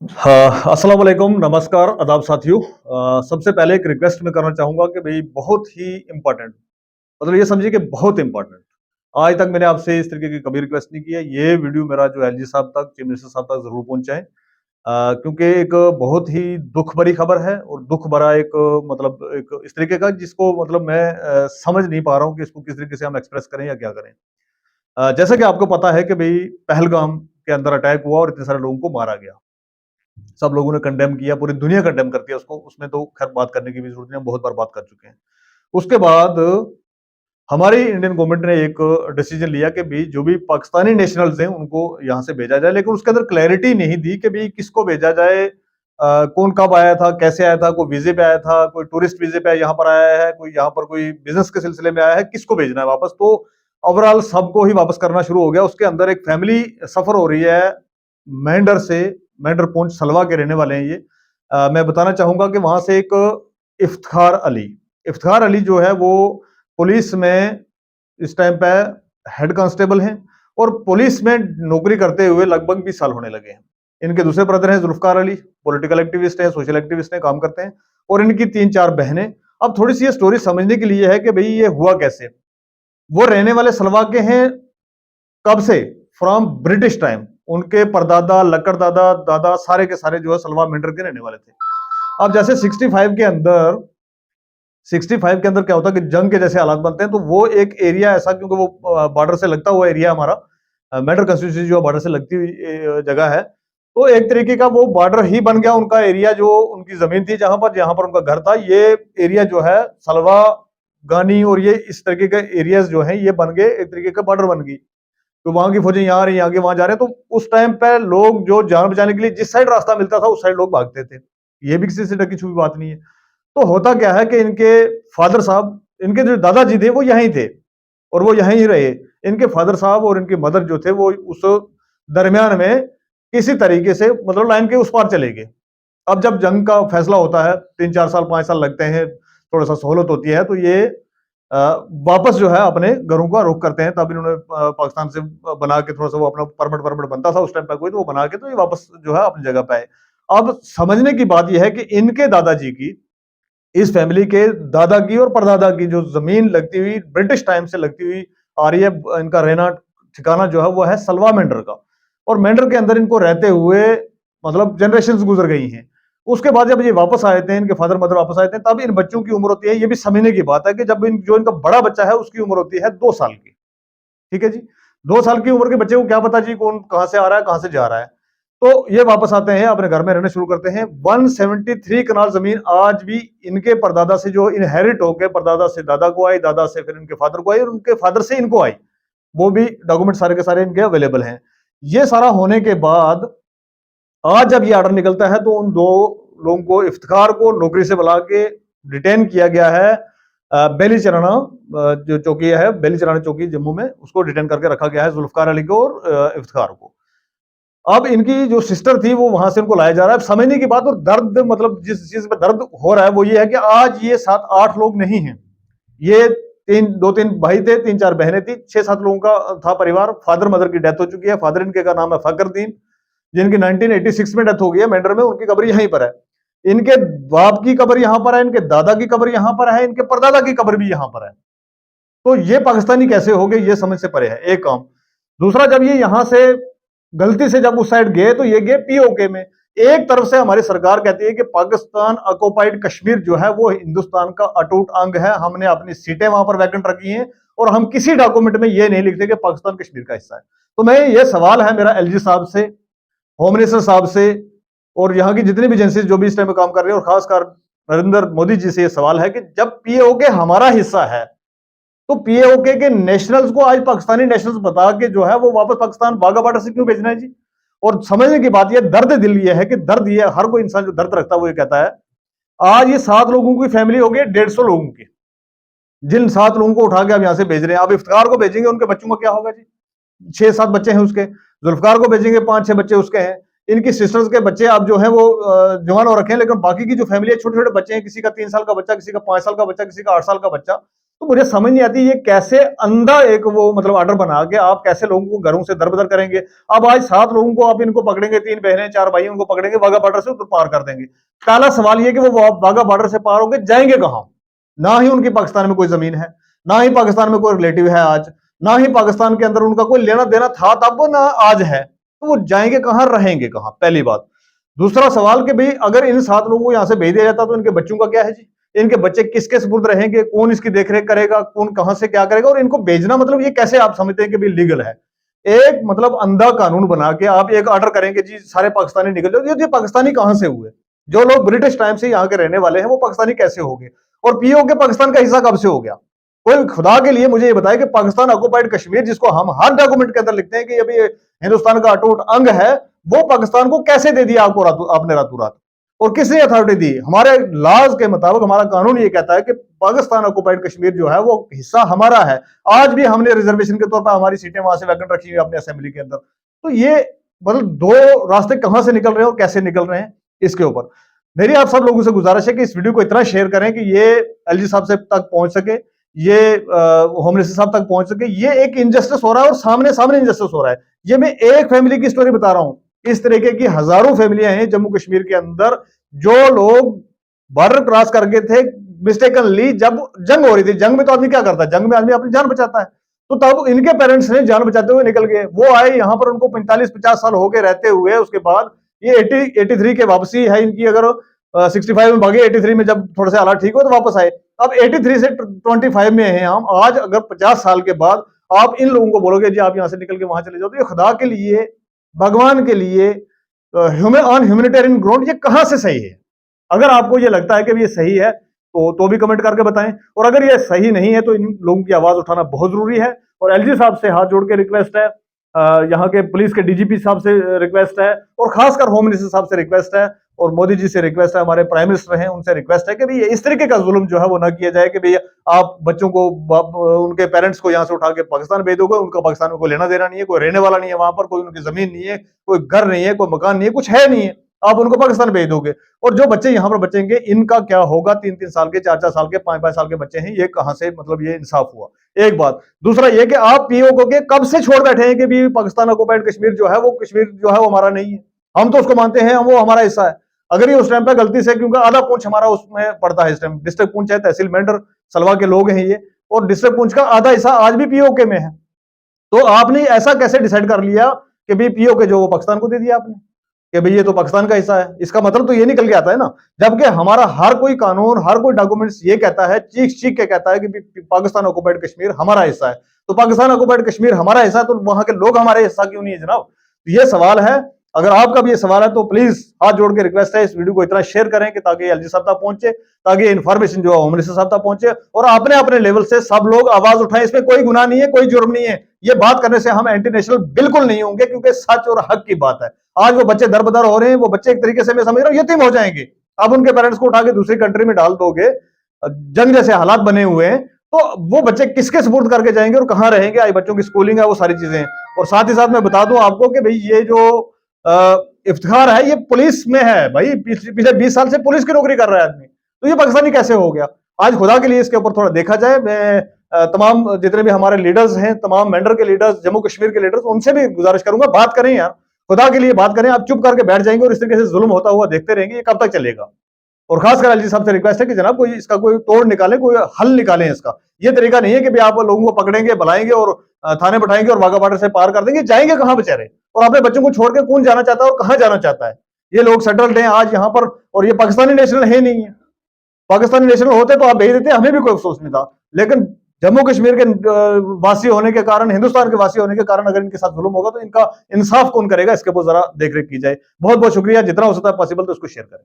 हाँ, अस्सलाम वालेकुम, नमस्कार, आदाब साथियों। सबसे पहले एक रिक्वेस्ट मैं करना चाहूँगा कि भई बहुत ही इम्पोर्टेंट मतलब ये समझिए कि बहुत इम्पोर्टेंट। आज तक मैंने आपसे इस तरीके की कभी रिक्वेस्ट नहीं की है। ये वीडियो मेरा जो एलजी साहब तक, चीफ मिनिस्टर साहब तक ज़रूर पहुँचाएँ। क्योंकि एक बहुत ही दुःख भरी खबर है और दुःख भरा एक मतलब एक इस तरीके का जिसको मतलब मैं समझ नहीं पा रहा हूँ कि इसको किस तरीके से हम एक्सप्रेस करें या क्या करें। जैसा कि आपको पता है कि भई पहलगाम के अंदर अटैक हुआ और इतने सारे लोगों को मारा गया। सब लोगों ने कंडेम किया, पूरी दुनिया कंडेम करती है उसको, उसमें तो खैर बात करने की भी ज़रूरत नहीं है, हम बहुत बार बात कर चुके हैं। उसके बाद हमारी इंडियन गवर्नमेंट ने एक डिसीजन लिया कि भई जो भी पाकिस्तानी नेशनल्स हैं, उनको यहाँ से भेजा जाए, लेकिन उसके अंदर क्लैरिटी नहीं दी कि भई किसको भेजा जाए, कौन कब आया था, कैसे आया था, कोई वीज़े पे आया था, कोई टूरिस्ट वीज़े पे यहाँ पर आया है, कोई यहाँ पर कोई बिज़नेस के सिलसिले में आया है, किसको भेजना है वापस। तो ओवरऑल सबको ही वापस करना शुरू हो गया। उसके अंदर एक फैमिली सफ़र हो रही है मेंढर से, मेंढर पूंछ सलवा के रहने वाले हैं ये। मैं बताना चाहूँगा कि वहाँ से एक इफ्तिखार अली, इफ्तिखार अली जो है वो पुलिस में इस टाइम पे हेड कांस्टेबल हैं और पुलिस में नौकरी करते हुए लगभग 20 साल होने लगे हैं। इनके दूसरे ब्रदर हैं जुल्फ़कार अली, पॉलिटिकल एक्टिविस्ट हैं, सोशल एक्टिविस्ट हैं, काम करते हैं और इनकी 3-4 बहनें। अब थोड़ी-सी ये स्टोरी समझने के लिए है कि भई ये हुआ कैसे? वो रहने वाले सलवा के हैं कब से? From British time. उनके परदादा, लकड़दादा, दादा सारे के सारे जो है सलवा मेंढर के रहने वाले थे। अब जैसे 65 के अंदर क्या होता है कि जंग के जैसे हालात बनते हैं, तो वो एक एरिया ऐसा क्योंकि वो बॉर्डर से लगता हुआ एरिया हमारा मेंढर कंस्टिट्यूंसी जो बॉर्डर से लगती हुई जगह है। तो एक तरीके का वो बॉर्डर ही बन गया उनका एरिया, जो उनकी जमीन थी जहां पर उनका घर था। ये एरिया जो है सलवा, गानी और ये इस तरीके के एरियाज जो हैं ये बन गए, एक तरीके का बॉर्डर बन गई। तो वहां की फौजें यहाँ आ रही, यहाँ के वहां जा रहे हैं। तो उस टाइम पे लोग जो जान बचाने के लिए जिस साइड रास्ता मिलता था उस साइड लोग भागते थे। ये भी किसी से ढकी छुपी बात नहीं है। तो होता क्या है कि इनके फादर साहब, इनके जो दादाजी थे वो यहीं थे और वो यहीं ही रहे। इनके फादर साहब और इनकी मदर जो थे वो उस दरमियान में किसी तरीके से मतलब लाइन के उस पार चले गए। अब जब जंग का फैसला होता है, 3-4 साल 5 साल लगते हैं, थोड़ा सा सहूलत होती है, तो ये अ, वापस जो है अपने घरों का रुख करते हैं। तब इन्होंने पाकिस्तान से बना के थोड़ा सा वो अपना परमिट परमिट बनता था उस टाइम पे कोई, तो वो बना के तो ये वापस जो है अपनी जगह पे आए। अब समझने की बात यह है कि इनके दादाजी की, इस फैमिली के दादा की और परदादा की जो जमीन लगती हुई ब्रिटिश टाइम से लगती हुई आ रही है, इनका रहना ठिकाना जो है वो है सलवा मेंढर का। और मेंढर के अंदर इनको रहते हुए मतलब जनरेशन गुजर गई हैं। उसके बाद जब ये वापस आए थे, इनके फादर मदर वापस आए थे, तब इन बच्चों की उम्र होती है, ये भी समझने की बात है कि जब जो इनका बड़ा बच्चा है उसकी उम्र होती है 2 साल की। ठीक है जी। 2 साल की उम्र के बच्चे को क्या पता जी कौन कहाँ से आ रहा है, कहाँ से जा रहा है। तो ये वापस आते हैं, अपने घर में रहना शुरू करते हैं। 173 कनाल जमीन आज भी इनके परदादा से जो इनहेरिट होकर परदादा से दादा को आई, दादा से फिर इनके फादर को आई और उनके फादर से इनको आई। वो भी डॉक्यूमेंट सारे के सारे इनके अवेलेबल हैं। ये सारा होने के बाद आज जब ये ऑर्डर निकलता है तो उन दो लोगों को, इफ्तिखार को नौकरी से बुला के डिटेन किया गया है। बेली चराना जो चौकी है, बेली चराना चौकी जम्मू में, उसको डिटेन करके रखा गया है, जुल्फकार अली को और इफ्तिखार को। अब इनकी जो सिस्टर थी वो वहां से उनको लाया जा रहा है। अब समझने की बात और दर्द, मतलब जिस चीज पे दर्द हो रहा है वो ये है कि आज ये 7-8 लोग नहीं हैं। ये 2-3 भाई थे, 3-4 बहनें थी, 6-7 लोगों का था परिवार। फादर मदर की डेथ हो चुकी है। फादर इनके का नाम है फकरदीन, जिनकी 1986 में डेथ हो गई है मेंढर में। उनकी कब्र यहीं पर है। इनके बाप की कब्र यहां पर है, इनके दादा की कब्र यहां पर है, इनके परदादा की कब्र भी यहां पर है। तो ये पाकिस्तानी कैसे हो गए, ये समझ से परे है, एक काम। दूसरा, जब ये यहां से गलती से जब उस साइड गए तो ये गए पीओके में। एक तरफ से हमारी सरकार कहती है कि पाकिस्तान ऑक्युपाइड कश्मीर जो है वो हिंदुस्तान का अटूट अंग है, हमने अपनी सीटें वहां पर वैकेंट रखी हैं और हम किसी डॉक्यूमेंट में ये नहीं लिखते कि पाकिस्तान कश्मीर का हिस्सा है। तो मैं, ये सवाल है मेरा एलजी साहब से, होम मिनिस्टर साहब से और यहाँ की जितनी भी एजेंसी जो भी इस टाइम में काम कर रही है, और खासकर नरेंद्र मोदी जी से ये सवाल है कि जब पीओके हमारा हिस्सा है तो पीओके के नेशनल्स को आज पाकिस्तानी नेशनल्स बता के जो है वो वापस पाकिस्तान वाघा बॉर्डर से क्यों भेजना है जी? और समझने की बात ये, दर्द दिल ये है कि दर्द ये, हर कोई इंसान जो दर्द रखता है वो ये कहता है, आज ये 7 लोगों की फैमिली हो गई 150 लोगों की। जिन 7 लोगों को उठा के अब यहां से भेज रहे हैं, अब इफ्तार को भेजेंगे, उनके बच्चों का क्या होगा जी? 6-7 बच्चे हैं उसके। जुल्फकार को भेजेंगे, 5-6 बच्चे उसके हैं। इनकी सिस्टर्स के बच्चे अब जो है वो जवान हो रखे हैं, लेकिन बाकी की जो फैमिली है, छोटे छोटे बच्चे हैं, किसी का 3 साल का बच्चा, किसी का 5 साल का बच्चा, किसी का 8 साल का बच्चा। तो मुझे समझ नहीं आती ये कैसे अंधा एक वो मतलब ऑर्डर बना के आप कैसे लोगों को घरों से दर-बदर करेंगे। अब आज 7 लोगों को आप इनको पकड़ेंगे, 3 बहनें, 4 भाई उनको पकड़ेंगे, वाघा बॉर्डर से उधर पार कर देंगे। पहला सवाल ये कि वो वाघा बॉर्डर से पार होके जाएँगे कहाँ? ना ही उनकी पाकिस्तान में कोई ज़मीन है, ना ही पाकिस्तान में कोई रिलेटिव है आज, ना ही पाकिस्तान के अंदर उनका कोई लेना-देना था तब, ना आज है। तो वो जाएँगे कहाँ, रहेंगे कहाँ? पहली बात। दूसरा सवाल कि भई अगर इन 7 लोगों को यहाँ से भेज दिया जाता तो इनके बच्चों का क्या है जी? इनके बच्चे किसके सुपुर्द रहेंगे? कौन इसकी देख-रेख करेगा? कौन कहाँ से क्या करेगा? और इनको भेजना मतलब ये कैसे आप समझते हैं कि भई लीगल है? एक मतलब अंधा कानून बना के आप एक ऑर्डर करेंगे जी सारे पाकिस्तानी निकल जाओ। ये पाकिस्तानी कहाँ से हुए? जो लोग ब्रिटिश टाइम से यहाँ के रहने वाले हैं वो पाकिस्तानी कैसे हो गए? और पीओके पाकिस्तान का हिस्सा कब से हो गया? कोई खुदा के लिए मुझे ये बताए कि पाकिस्तान ऑक्युपाइड कश्मीर जिसको हम हर डॉक्यूमेंट के अंदर लिखते हैं कि ये भी हिंदुस्तान का अटूट अंग है, वो पाकिस्तान को कैसे दे दिया आपको आपने रातों रात? और किसने अथॉरिटी दी? हमारे लॉज के मुताबिक हमारा कानून ये कहता है कि पाकिस्तान ऑक्युपाइड कश्मीर जो है वो हिस्सा हमारा है। आज भी हमने रिजर्वेशन के तौर पर हमारी सीटें वहां से वैकेंट रखी हुई है अपने असेंबली के अंदर। तो ये मतलब दो रास्ते कहां से निकल रहे हैं और कैसे निकल रहे हैं इसके ऊपर मेरी आप सब लोगों से गुजारिश है कि इस वीडियो को इतना शेयर करें कि ये एलजी साहब से तक पहुंच सके, ये होम मिनिस्टर साहब तक पहुंच सके। ये एक इनजस्टिस हो रहा है और सामने सामने इनजस्टिस हो रहा है। ये मैं एक फैमिली की स्टोरी बता रहा हूं। इस तरीके की हजारों फैमिलियां हैं जम्मू कश्मीर के अंदर जो लोग बॉर्डर क्रॉस करके थे मिस्टेकनली। जब जंग हो रही थी, जंग में तो आदमी क्या करता है? जंग में आदमी अपनी जान बचाता है। तो तब इनके पेरेंट्स ने जान बचाते हुए निकल गए। वो आए यहाँ पर, उनको 45-50 साल हो गए रहते हुए। उसके बाद ये 83 के वापसी है इनकी। अगर 65 में भागे, 83 में जब थोड़े से हालात ठीक हो तो वापस आए। अब 83 से 25 में हैं हम आज। अगर 50 साल के बाद आप इन लोगों को बोलोगे जी आप यहां से निकल के वहां चले जाओ, तो ये खुदा के लिए, भगवान के लिए, ऑन ह्यूमैनिटेरियन ग्राउंड ये कहां से सही है? अगर आपको ये लगता है कि ये सही है तो भी कमेंट करके बताएं। और अगर ये सही नहीं है तो इन लोगों की आवाज उठाना बहुत जरूरी है। और एलजी साहब से हाथ जोड़ के रिक्वेस्ट है, यहाँ के पुलिस के डीजीपी साहब से रिक्वेस्ट है, और खासकर होम मिनिस्टर साहब से रिक्वेस्ट है, और मोदी जी से रिक्वेस्ट है, हमारे प्राइम मिनिस्टर हैं उनसे रिक्वेस्ट है कि भाई इस तरीके का जुल्म जो है वो ना किया जाए कि भैया आप बच्चों को, उनके पेरेंट्स को यहाँ से उठा के पाकिस्तान भेज दोगे। उनका पाकिस्तान में कोई लेना देना नहीं है, कोई रहने वाला नहीं है वहां पर, कोई उनकी जमीन नहीं है, कोई घर नहीं है, कोई मकान नहीं है, कुछ है नहीं है। आप उनको पाकिस्तान भेज दोगे। और जो बच्चे यहाँ पर बचेंगे इनका क्या होगा? 3-3 साल के, 4-4 साल के, 5-5 साल के बच्चे हैं। ये कहां से मतलब ये इंसाफ हुआ? एक बात। दूसरा ये कि आप पीओके के कब से छोड़ बैठे हैं कि भी पाकिस्तान ऑक्युपाइड कश्मीर जो है वो कश्मीर जो है वो हमारा नहीं है। हम तो उसको मानते हैं, वो हमारा हिस्सा है। अगर ये उस टाइम पे गलती से, क्योंकि आधा पूंछ हमारा उसमें पड़ता है इस टाइम, डिस्ट्रिक्ट पूंछ है, तहसील मेंढर सलवा के लोग हैं ये, और डिस्ट्रिक्ट पूंछ का आधा हिस्सा आज भी पीओके में है। तो आपने ऐसा कैसे डिसाइड कर लिया कि भाई पीओके जो वो पाकिस्तान को दे दिया आपने कि भाई ये तो पाकिस्तान का हिस्सा है? इसका मतलब तो ये निकल के आता है ना, जबकि हमारा हर कोई कानून, हर कोई डॉक्यूमेंट्स ये कहता है, चीख चीख के कहता है कि पाकिस्तान ऑक्युपाइड कश्मीर हमारा हिस्सा है। तो पाकिस्तान ऑक्युपाइड कश्मीर हमारा हिस्सा है तो वहां के लोग हमारे हिस्सा क्यों नहीं है जनाब? तो ये सवाल है। अगर आपका भी ये सवाल है तो प्लीज हाथ जोड़ के रिक्वेस्ट है, इस वीडियो को इतना शेयर करें कि ताकि एलजी साहब तक पहुंचे, ताकि इन्फॉर्मेशन जो है होम मिनिस्टर साहब तक पहुंचे, और अपने अपने लेवल से सब लोग आवाज उठाएं। इसमें कोई गुनाह नहीं है, कोई जुर्म नहीं है। ये बात करने से हम एंटी नेशनल बिल्कुल नहीं होंगे, क्योंकि सच और हक की बात है। आज वो बच्चे दरबदर हो रहे हैं, वो बच्चे एक तरीके से मैं समझ रहा हूँ यतीम हो जाएंगे। अब उनके पेरेंट्स को उठा के दूसरी कंट्री में डाल दोगे, जंग जैसे हालात बने हुए हैं, तो वो बच्चे किसके सुपुर्द करके जाएंगे और कहाँ रहेंगे? आज बच्चों की स्कूलिंग है, वो सारी चीजें। और साथ ही साथ मैं बता दूं आपको कि भाई ये जो इफ्तिखार है ये पुलिस में है भाई। पिछले 20 साल से पुलिस की नौकरी कर रहा है आदमी, तो ये पाकिस्तानी कैसे हो गया? आज खुदा के लिए इसके ऊपर थोड़ा देखा जाए। मैं तमाम जितने भी हमारे लीडर्स हैं, तमाम मेंढर के लीडर्स, जम्मू कश्मीर के लीडर्स, उनसे भी गुजारिश करूंगा, बात करें यार, खुदा के लिए बात करें। आप चुप करके बैठ जाएंगे और इस तरीके से जुल्म होता हुआ देखते रहेंगे, ये कब तक चलेगा? और खासकर एलजी साहब से रिक्वेस्ट है कि जनाब कोई इसका कोई तोड़ निकालें, कोई हल निकालें इसका। ये तरीका नहीं है कि आप लोगों को पकड़ेंगे, बुलाएंगे और थाने बैठाएंगे और वाघा बॉर्डर से पार कर देंगे। जाएंगे कहां बेचारे? और अपने बच्चों को छोड़ के कौन जाना चाहता है और कहां जाना चाहता है? ये लोग सेटल्ड हैं आज यहाँ पर, और ये पाकिस्तानी नेशनल है नहीं है। पाकिस्तानी नेशनल होते तो आप भेज देते, हमें भी कोई अफसोस नहीं था। लेकिन जम्मू कश्मीर के वासी होने के कारण, हिंदुस्तान के वासी होने के कारण अगर इनके साथ जुल्म होगा तो इनका इंसाफ कौन करेगा? इसके ऊपर जरा देख रेख की जाए। बहुत बहुत शुक्रिया। जितना हो सकता है पॉसिबल तो इसको शेयर करें।